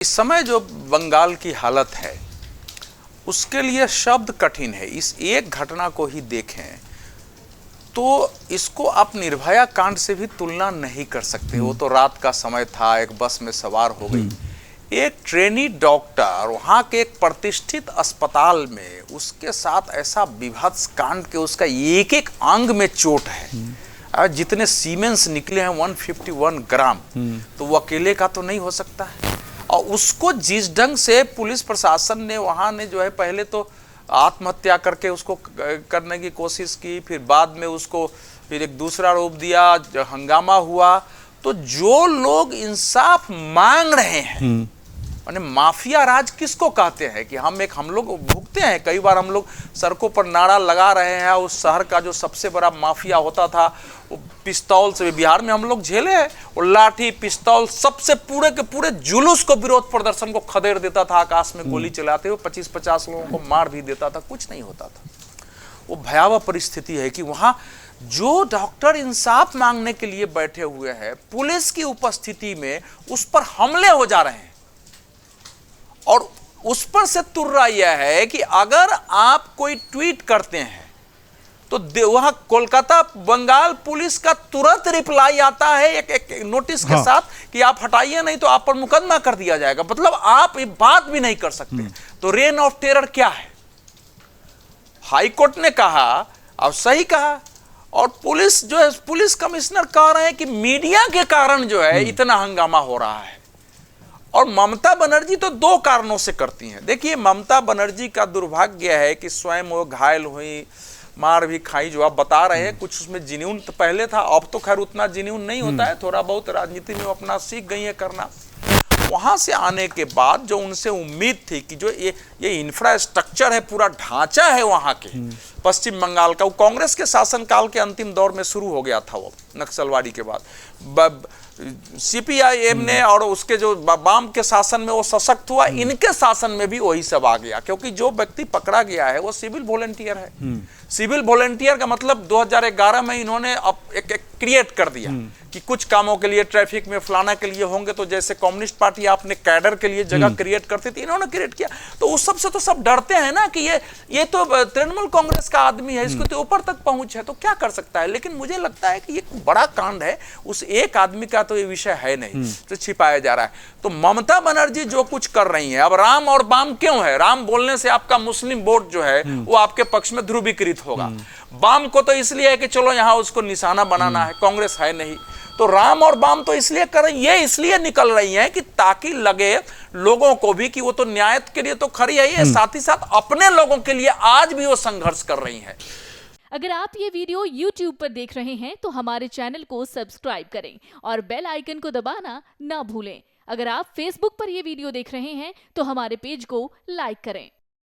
इस समय जो बंगाल की हालत है उसके लिए शब्द कठिन है। इस एक घटना को ही देखें तो इसको आप निर्भया कांड से भी तुलना नहीं कर सकते। वो तो रात का समय था, एक बस में सवार हो गई, एक ट्रेनी डॉक्टर वहाँ के एक प्रतिष्ठित अस्पताल में उसके साथ ऐसा विभत्स कांड के उसका एक एक अंग में चोट है। जितने सीमेंस निकले हैं 151 ग्राम, तो वो अकेले का तो नहीं हो सकता है। और उसको जिस ढंग से पुलिस प्रशासन ने वहाँ ने जो है पहले तो आत्महत्या करके उसको करने की कोशिश की, फिर बाद में उसको फिर एक दूसरा रूप दिया, हंगामा हुआ। तो जो लोग इंसाफ मांग रहे हैं, माने माफिया राज किसको कहते हैं कि हम लोग भुगते हैं। कई बार हम लोग सड़कों पर नारा लगा रहे हैं। उस शहर का जो सबसे बड़ा माफिया होता था वो पिस्तौल से, बिहार में हम लोग झेले हैं, और लाठी पिस्तौल सबसे पूरे के पूरे जुलूस को, विरोध प्रदर्शन को खदेड़ देता था। आकाश में गोली चलाते हुए 25-50 लोगों को मार भी देता था, कुछ नहीं होता था। वो भयावह परिस्थिति है कि वहां जो डॉक्टर इंसाफ मांगने के लिए बैठे हुए हैं, पुलिस की उपस्थिति में उस पर हमले हो जा रहे हैं। और उस पर से तुर्रा यह है कि अगर आप कोई ट्वीट करते हैं तो वहां कोलकाता बंगाल पुलिस का तुरंत रिप्लाई आता है एक नोटिस के साथ कि आप हटाइए, नहीं तो आप पर मुकदमा कर दिया जाएगा। मतलब आप ये बात भी नहीं कर सकते। तो रेन ऑफ टेरर क्या है? हाई कोर्ट ने कहा, अब सही कहा, और पुलिस जो है, पुलिस कमिश्नर कह रहे हैं कि मीडिया के कारण जो है इतना हंगामा हो रहा है। और ममता बनर्जी तो दो कारणों से करती हैं। देखिए, ममता बनर्जी का दुर्भाग्य है कि स्वयं वो घायल हुई, मार भी खाई, जो आप बता रहे हैं। कुछ उसमें जिन्यून तो पहले था, अब तो खैर उतना जिन्यून नहीं होता है, थोड़ा बहुत राजनीति में अपना सीख गई है करना। वहां से आने के बाद जो उनसे उम्मीद थी कि जो ये इंफ्रास्ट्रक्चर है, पूरा ढांचा है वहां के पश्चिम बंगाल का, वो कांग्रेस के शासनकाल के अंतिम दौर में शुरू हो गया था। वो नक्सलवादी के बाद सीपीआईएम ने और उसके जो वाम के शासन में वो सशक्त हुआ, इनके शासन में भी वही सब आ गया। क्योंकि जो व्यक्ति पकड़ा गया है वो सिविल वॉलंटियर है। सिविल वॉलंटियर का मतलब 2011 में इन्होंने एक क्रिएट कर दिया कि कुछ कामों के लिए, ट्रैफिक में फलाना के लिए होंगे, तो जैसे कम्युनिस्ट पार्टी आपने कैडर के लिए जगह क्रिएट करती थी, इन्होंने क्रिएट किया। तो उस सब से तो सब डरते हैं ना कि ये तो तृणमूल कांग्रेस का आदमी है, इसको तो ऊपर तक पहुंच है, तो क्या कर सकता है। लेकिन मुझे लगता है कि ये बड़ा कांड है, उस एक आदमी का तो ये विषय है नहीं, तो छिपाया जा रहा है। तो ममता बनर्जी जो कुछ कर रही है, अब राम और बाम क्यों है? राम बोलने से आपका मुस्लिम वोट जो है वो आपके पक्ष में ध्रुवीकृत होगा। बाम को तो इसलिए है कि चलो यहां उसको निशाना बनाना है, कांग्रेस है नहीं। तो राम और बाम तो इसलिए कर रही है, इसलिए निकल रही हैं कि ताकि लगे लोगों को भी कि वो तो न्याय के लिए तो खड़ी है, ये साथ ही साथ अपने लोगों के लिए आज भी वो संघर्ष कर रही हैं। अगर आप ये वीडियो YouTube पर देख रहे हैं तो हमारे चैनल को सब्सक्राइब करें और बेल आइकन को दबाना ना भूलें। अगर आप Facebook पर ये वीडियो देख रहे हैं तो हमारे पेज को लाइक करें।